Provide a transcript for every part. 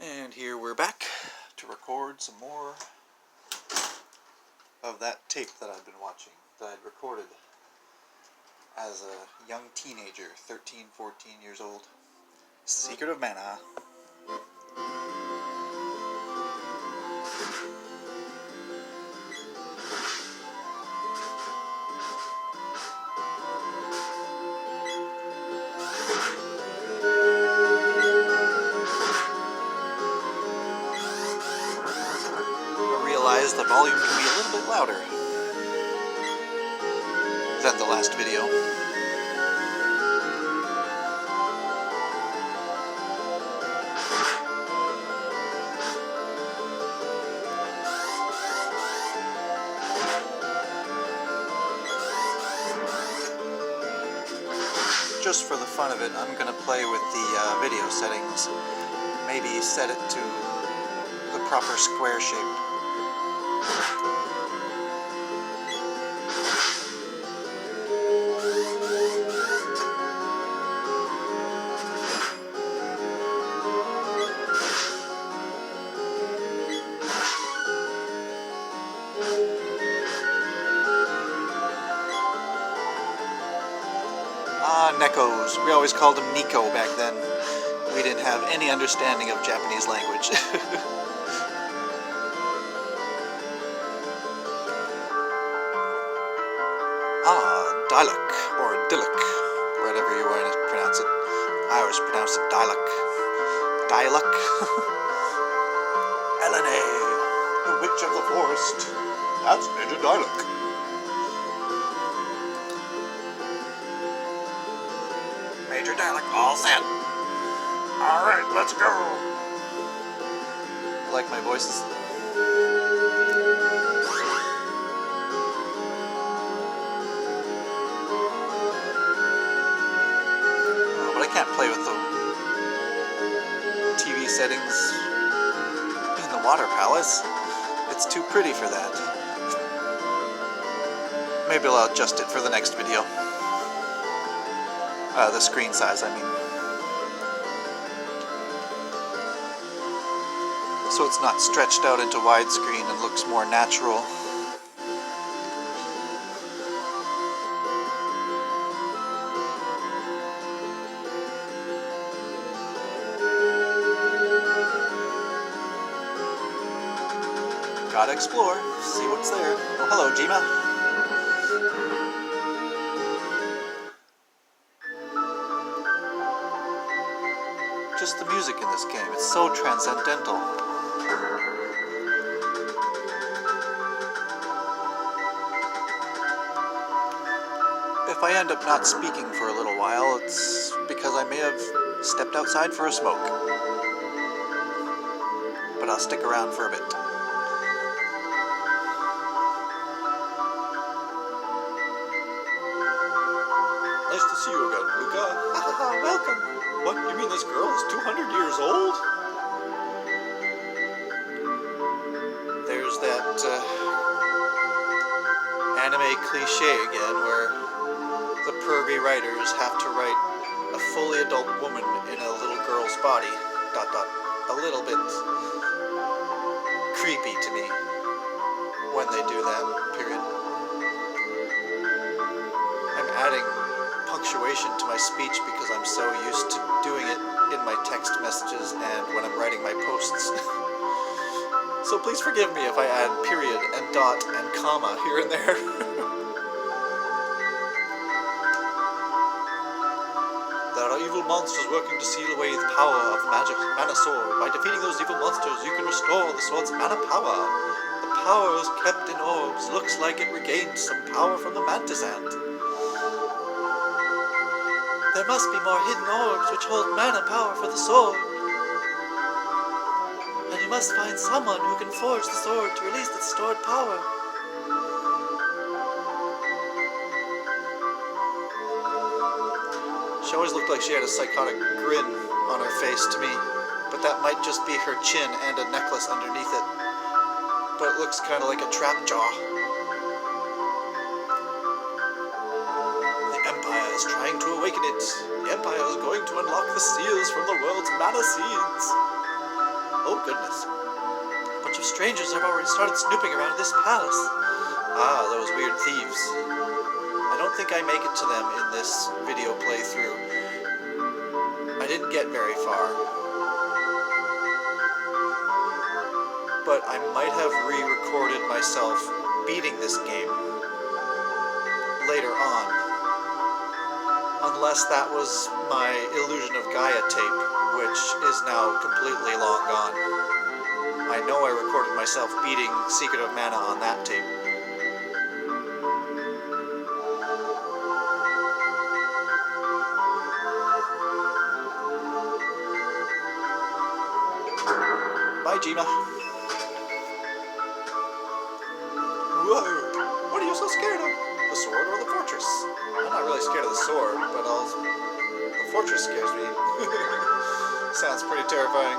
And here we're back to record some more of that tape that I've been watching, that I'd recorded as a young teenager, 13, 14 years old. Secret of Mana. I realized the volume can be a little bit louder than the last video. Just for the fun of it, I'm going to play with the video settings. Maybe set it to the proper square shape. Nekos. We always called him Nico back then. We didn't have any understanding of Japanese language. Dialog, or Dilok, whatever you want to pronounce it. I always pronounce it Dialog. Dialog. Elene, the Witch of the Forest. That's Major Dialog. Major Dialog, all set. Alright, let's go. I like my voices. Oh, but I can't play with the TV settings in the Water Palace. It's too pretty for that. Maybe I'll adjust it for the next video. The screen size, I mean. So it's not stretched out into widescreen and looks more natural. Gotta explore, see what's there. Oh, hello, Jima. Just the music in this game, it's so transcendental. If I end up not speaking for a little while, it's because I may have stepped outside for a smoke. But I'll stick around for a bit. Nice to see you again, Luca. Welcome. What, you mean this girl is 200 years old? There's that anime cliche again, where the pervy writers have to write a fully adult woman in a little girl's body. ... A little bit creepy to me when they do that, period. I'm adding punctuation to my speech because I'm so used to doing it in my text messages and when I'm writing my posts. So please forgive me if I add period and dot and comma here and there. There are evil monsters working to seal away the power of the magic mana sword. By defeating those evil monsters, you can restore the sword's mana power. The power is kept in orbs. Looks like it regained some power from the mantis ant. There must be more hidden orbs which hold mana power for the sword. And you must find someone who can forge the sword to release its stored power. She always looked like she had a psychotic grin on her face to me, but that might just be her chin and a necklace underneath it. But it looks kind of like a trap jaw. The Empire is trying to awaken it. The Empire is going to unlock the seals from the world's mana seeds. Oh, goodness. A bunch of strangers have already started snooping around this palace. Ah, those weird thieves. I don't think I make it to them in this video playthrough. I didn't get very far. But I might have re-recorded myself beating this game later on. Unless that was my Illusion of Gaia tape, which is now completely long gone. I know I recorded myself beating Secret of Mana on that tape. Bye, Gina. Whoa! What are you so scared of? The sword or the fortress? I'm not really scared of the sword, but the fortress scares me. Sounds pretty terrifying.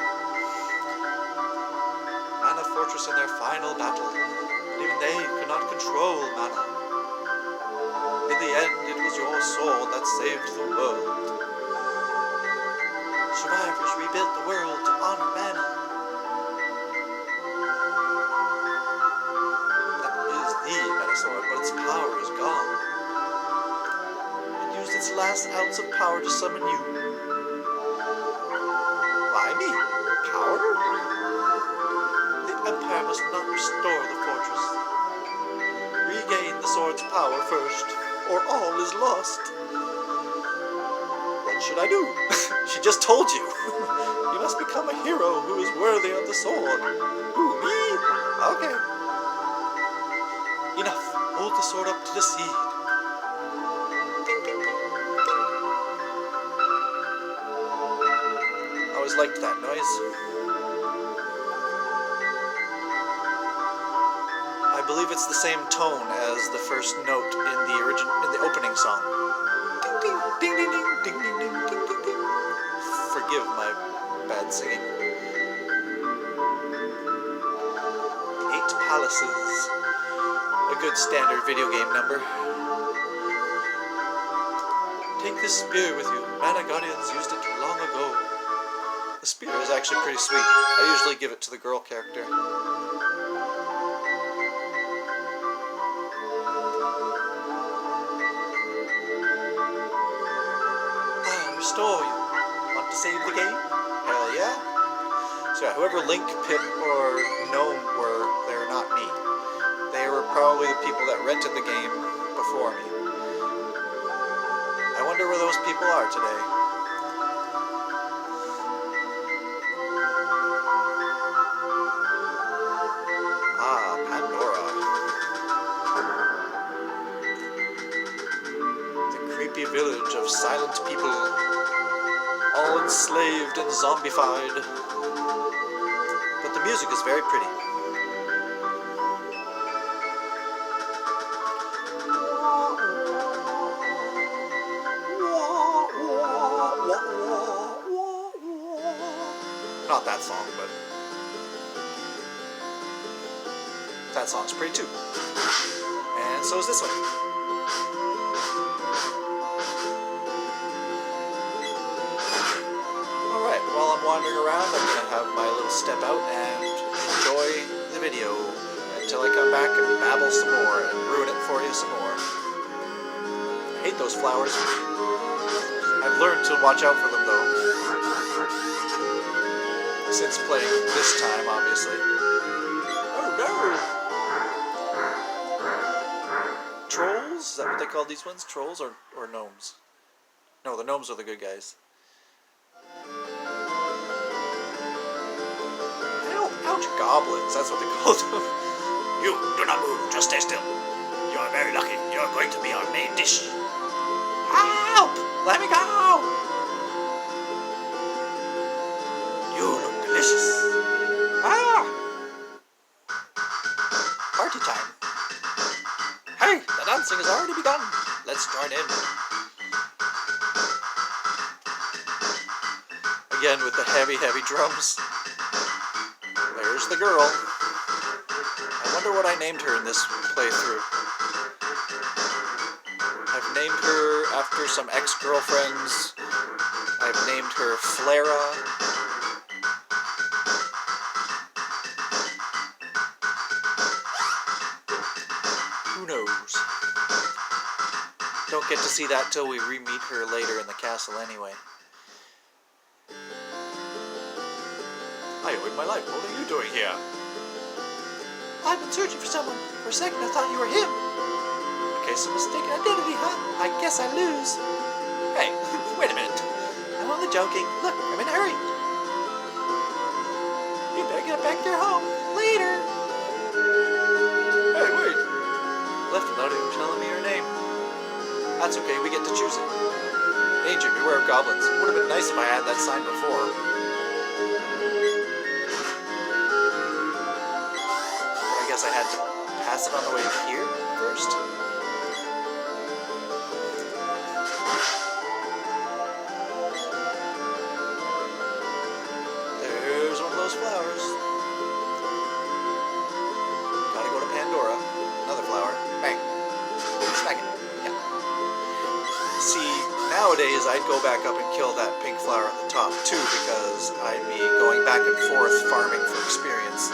Mana Fortress in their final battle. But even they could not control Mana. In the end, it was your sword that saved the world. Survivors rebuilt the world to honor Mana. The Mana Sword, but its power is gone. It used its last ounce of power to summon you. Why me? Power? The Empire must not restore the fortress. Regain the sword's power first, or all is lost. What should I do? She just told you. You must become a hero who is worthy of the sword. Who, me? Okay. Enough. Hold the sword up to the seed. I always liked that noise. I believe it's the same tone as the first note in the opening song. Ding ding ding ding ding ding ding ding ding ding. Forgive my bad singing. 8 palaces. A good standard video game number. Take this spear with you. Mana Guardians used it long ago. The spear is actually pretty sweet. I usually give it to the girl character. I'll restore you. Want to save the game? Hell yeah. So yeah, whoever Link, Pip, or Gnome were, they're not me. They were probably the people that rented the game before me. I wonder where those people are today. Ah, Pandora. The creepy village of silent people, all enslaved and zombified. But the music is very pretty. Not that song, but that song's pretty too. And so is this one. Alright, while I'm wandering around, I'm going to have my little step out and enjoy the video until I come back and babble some more and ruin it for you some more. I hate those flowers. I've learned to watch out for them though. Since playing this time, obviously. Oh no! Trolls? Is that what they call these ones? Trolls or gnomes? No, the gnomes are the good guys. Ow, ouch, goblins, that's what they call them. You, do not move, just stay still. You are very lucky. You are going to be our main dish. Help! Let me go! You look delicious. Ah! Party time. Hey, the dancing has already begun. Let's join in. Again with the heavy, heavy drums. There's the girl. I wonder what I named her in this playthrough. I've named her after some ex-girlfriends. I've named her Flara. don't get to see that till we re-meet her later in the castle anyway. I owed my life. What are you doing here? I've been searching for someone. For a second I thought you were him. Okay, so mistaken identity, huh? I guess I lose. Hey, wait a minute. I'm only joking. Look, I'm in a hurry. You better get back to your home. Later. Hey, wait. Left without even telling me your name. That's okay, we get to choose it. Danger, beware of goblins. Would have been nice if I had that sign before. But I guess I had to pass it on the way here first. There's one of those flowers. Gotta go to Pandora. Another flower. Bang. Smack it. Yeah. See, nowadays I'd go back up and kill that pink flower at the top too, because I'd be going back and forth farming for experience.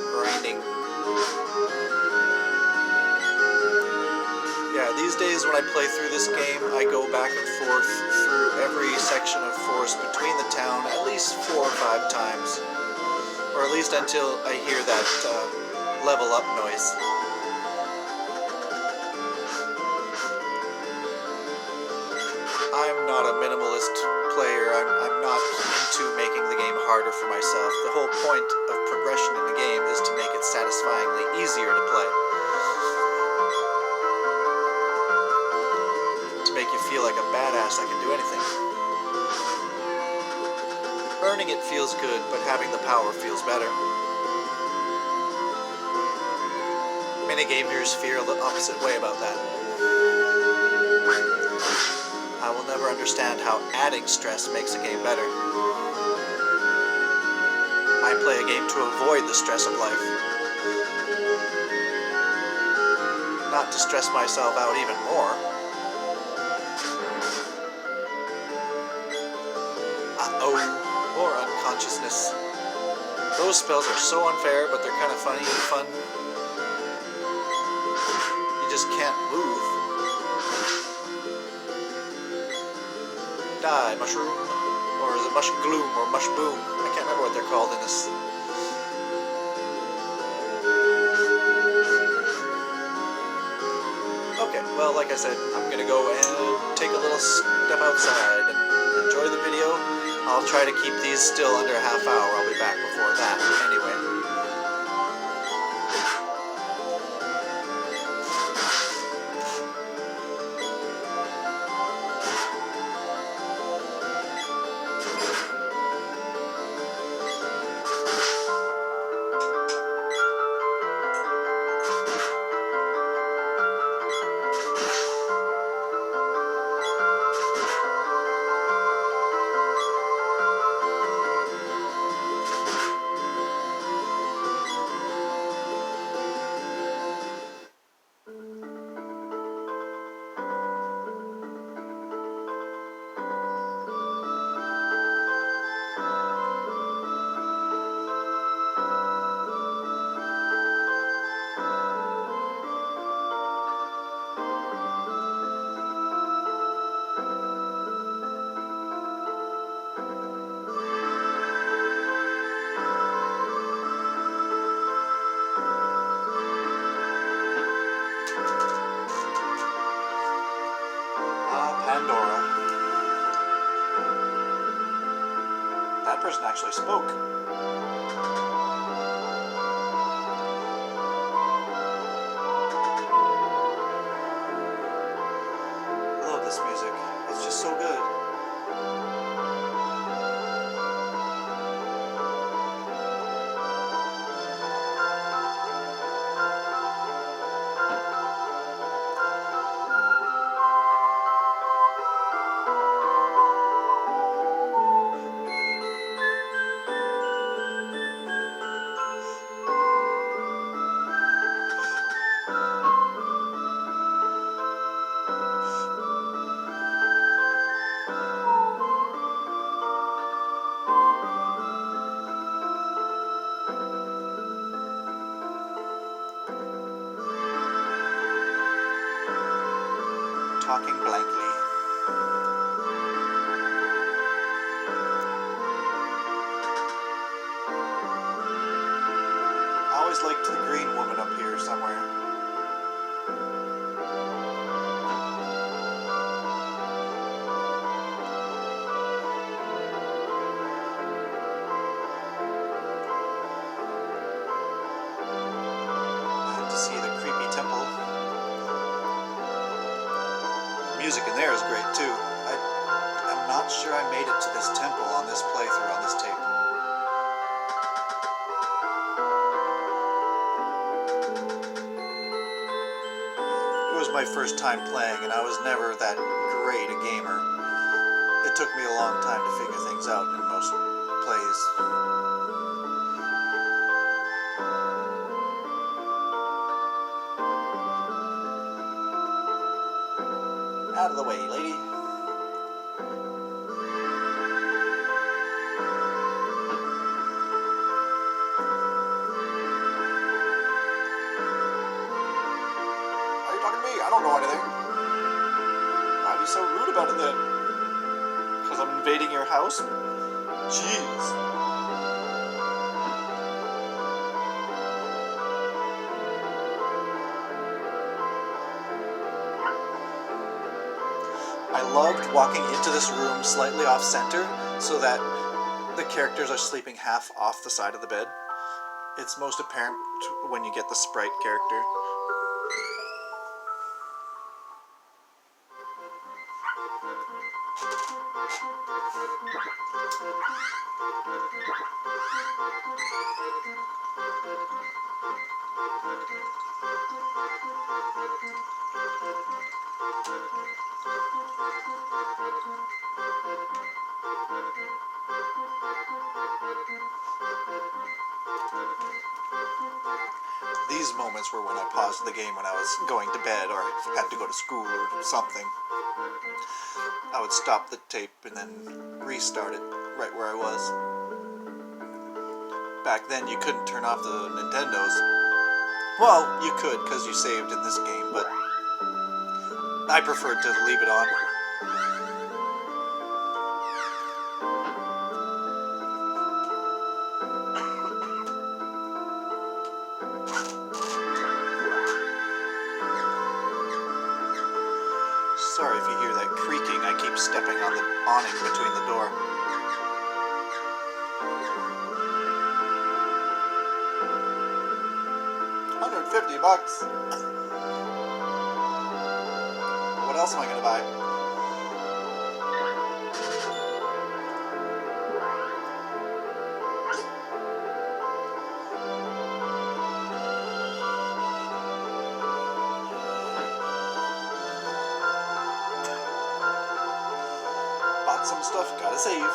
Grinding. Yeah, these days when I play through this game, I go back and forth through every section of forest between the town at least 4 or 5 times. Or at least until I hear that level up noise. I'm not a minimalist player. I'm not into making the game harder for myself. The whole point of progression in the game is to make it satisfyingly easier to play. To make you feel like a badass that can do anything. Earning it feels good, but having the power feels better. Minigamers feel the opposite way about that. I will never understand how adding stress makes a game better. I play a game to avoid the stress of life. Not to stress myself out even more. Uh-oh, more unconsciousness. Those spells are so unfair, but they're kind of funny and fun. You just can't move. Die, mushroom. Or is it mush gloom or mush boom? I can't remember what they're called in this. Okay, well, like I said, I'm gonna go and take a little step outside and enjoy the video. I'll try to keep these still under a half hour. I'll be back before that anyway. Pandora. That person actually spoke. I love this music. It's just so good. talking blankly. I always liked the green woman up here somewhere. And to see the creepy temple. Music in there is great too. I'm not sure I made it to this temple on this playthrough on this tape. It was my first time playing, and I was never that great a gamer. It took me a long time to figure things out in most plays. Out of the way, lady. Are you talking to me? I don't know anything. Why be so rude about it then? Because I'm invading your house? Jeez. I loved walking into this room slightly off center so that the characters are sleeping half off the side of the bed. It's most apparent when you get the sprite character. These moments were when I paused the game when I was going to bed or had to go to school or something. I would stop the tape and then restart it right where I was. Back then you couldn't turn off the Nintendos. Well, you could because you saved in this game, but I preferred to leave it on. Sorry if you hear that creaking, I keep stepping on the awning between the door. $150. What else am I gonna buy? Bought some stuff, gotta save.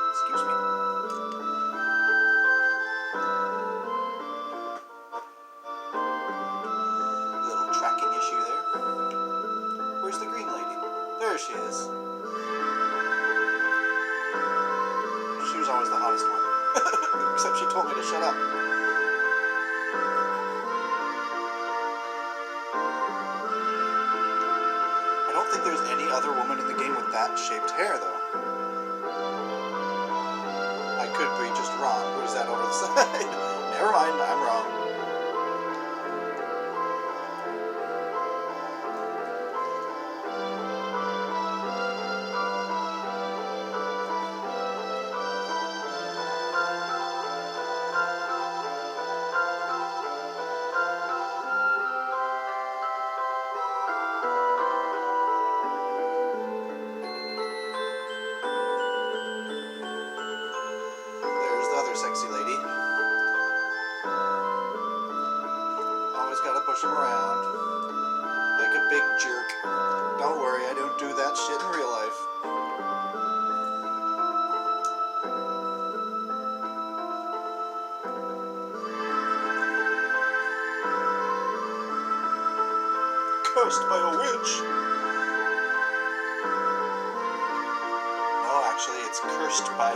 Excuse me. Little tracking issue there. Where's the green lady? There she is. She was always the hottest one. Except she told me to shut up. I don't think there's any other woman in the game with that shaped hair, though. I could be just wrong. Who's that over the side? Never mind, I'm wrong. Sexy lady. Always gotta push him around. Like a big jerk. Don't worry, I don't do that shit in real life. Cursed by a witch. it's cursed by a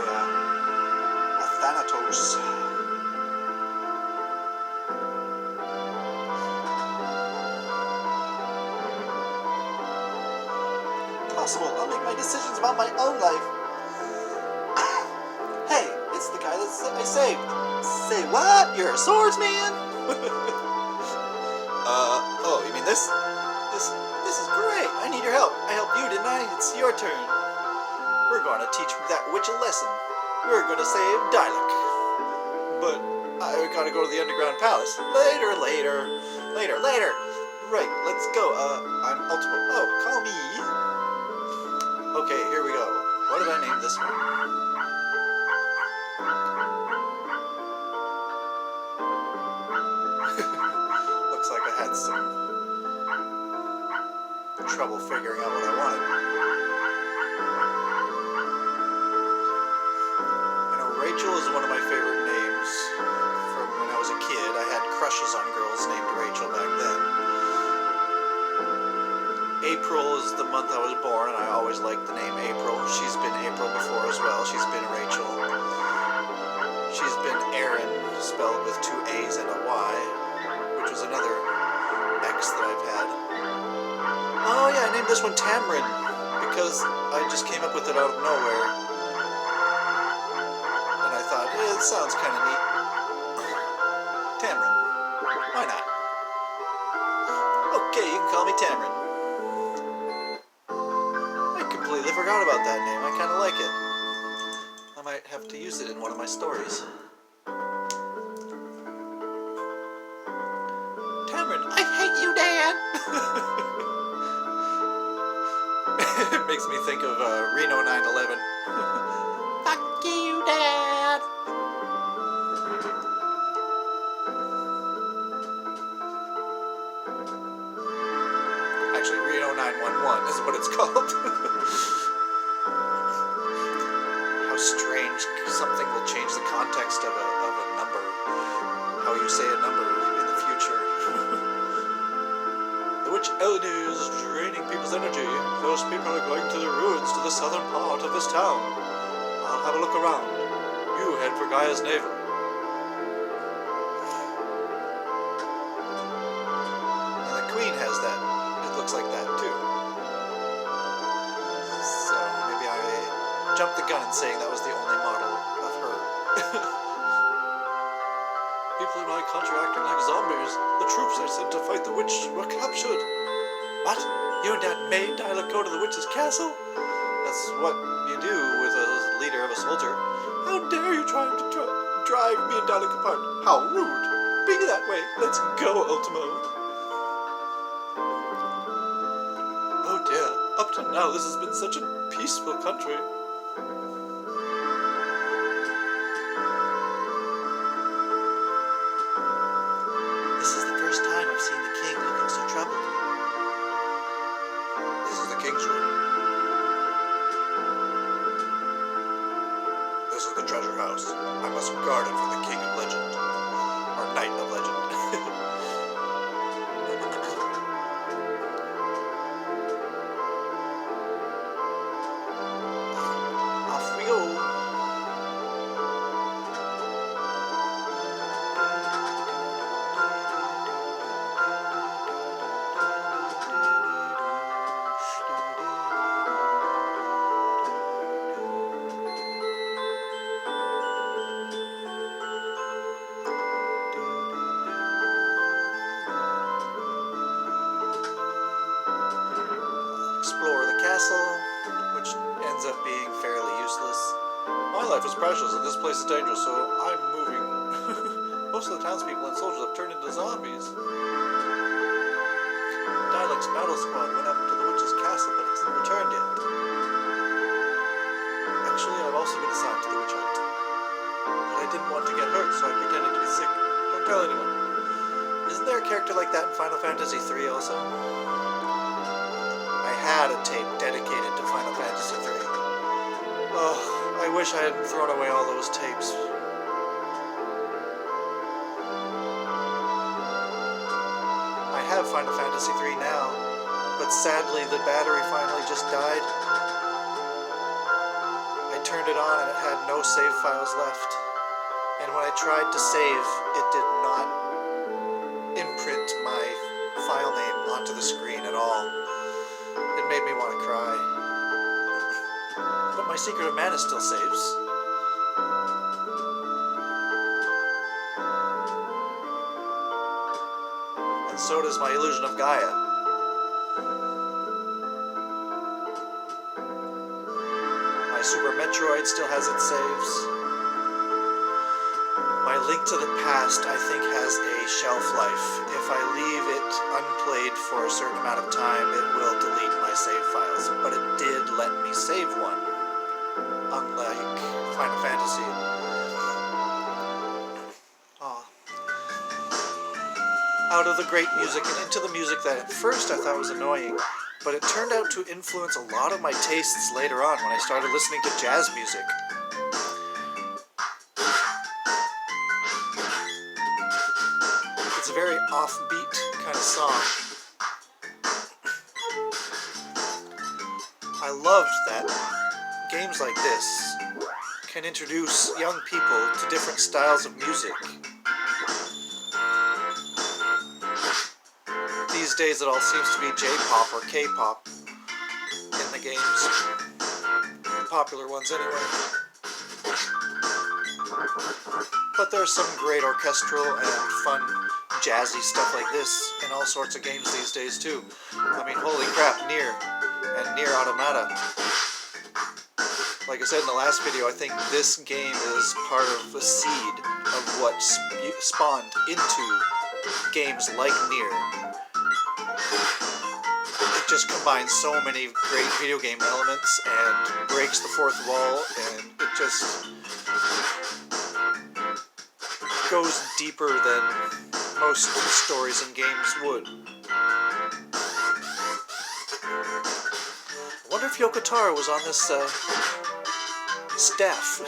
Thanatos. Possible. I'll make my decisions about my own life. Hey, it's the guy that I saved. Say what? You're a swordsman? Oh, you mean this? This is great. I need your help. I helped you, didn't I? It's your turn. We're going to teach that witch a lesson. We're going to save Dialek. But I gotta go to the underground palace. Later. Right, let's go. I'm Ultimo. Oh, call me. Okay, here we go. What did I name this one? Looks like I had some trouble figuring out what I wanted. You know, Rachel is one of my favorite names from when I was a kid. I had crushes on girls named Rachel back then. April is the month I was born, and I always liked the name April. She's been April before as well. She's been Rachel. She's been Erin, spelled with 2 A's and a Y, which was another X that I've had. Oh yeah, I named this one Tamrin, because I just came up with it out of nowhere. And I thought, it sounds kind of neat. Tamrin. Why not? Okay, you can call me Tamrin. I completely forgot about that name. I kind of like it. I might have to use it in one of my stories. Tamrin, I hate you, Dad! It makes me think of Reno 9/11. Fuck you, Dad! Actually, Reno 911 is what it's called. How strange something will change the context of a number. How you say a number in the future. The witch Elodie is draining people's energy. Those people are going to the ruins to the southern part of this town. I'll have a look around. You head for Gaia's navel. And the queen has that. It looks like that too. So maybe I jumped the gun in saying that was the only model of her. People in my country are acting like zombies. The troops I sent to fight the witch were captured. What? You and Dad made Dialek go to the witch's castle? That's what you do with a leader of a soldier. How dare you try to drive me and Dialek apart? How rude. Be that way. Let's go, Ultimo. Oh dear. Up to now, this has been such a peaceful country. This is the first time I've seen the king looking so troubled. This is the king's room. This is the treasure house. I must guard it for the king of legend. Or knight of legend. Off we go. Explore the castle, which ends up being fairly useless. My life is precious and this place is dangerous, so I'm moving. Most of the townspeople and soldiers have turned into zombies. Dialek's battle squad went up to the witch's castle but hasn't returned yet. Actually, I've also been assigned to the witch hunt. But I didn't want to get hurt, so I pretended to be sick. Don't tell anyone. Isn't there a character like that in Final Fantasy III also? I had a tape dedicated to Final Fantasy III. Oh, I wish I hadn't thrown away all those tapes. I have Final Fantasy III now, but sadly the battery finally just died. I turned it on and it had no save files left. And when I tried to save, it did not imprint my file name onto the screen at all. It made me want to cry. But my Secret of Mana still saves. And so does my Illusion of Gaia. My Super Metroid still has its saves. My Link to the Past, I think, has a shelf life. If I leave it unplayed for a certain amount of time, it will delete my save files. But it did let me save one, unlike Final Fantasy. Out of the great music and into the music that at first I thought was annoying, but it turned out to influence a lot of my tastes later on when I started listening to jazz music. It's a very offbeat kind of song. I loved that games like this can introduce young people to different styles of music. These days it all seems to be J-pop or K-pop in the games. The popular ones anyway. But there's some great orchestral and fun jazzy stuff like this in all sorts of games these days too. I mean, holy crap, Nier and Nier Automata. Like I said in the last video, I think this game is part of the seed of what spawned into games like Nier. It just combines so many great video game elements and breaks the fourth wall, and it just goes deeper than most stories and games would. I wonder if Yoko Taro was on this staff.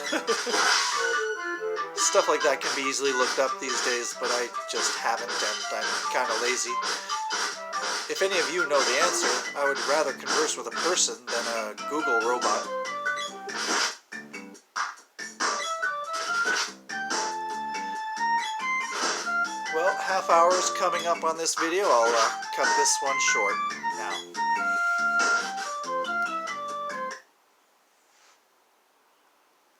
Stuff like that can be easily looked up these days, but I just haven't, and I'm kind of lazy. If any of you know the answer, I would rather converse with a person than a Google robot. Well, half hour's coming up on this video. I'll cut this one short.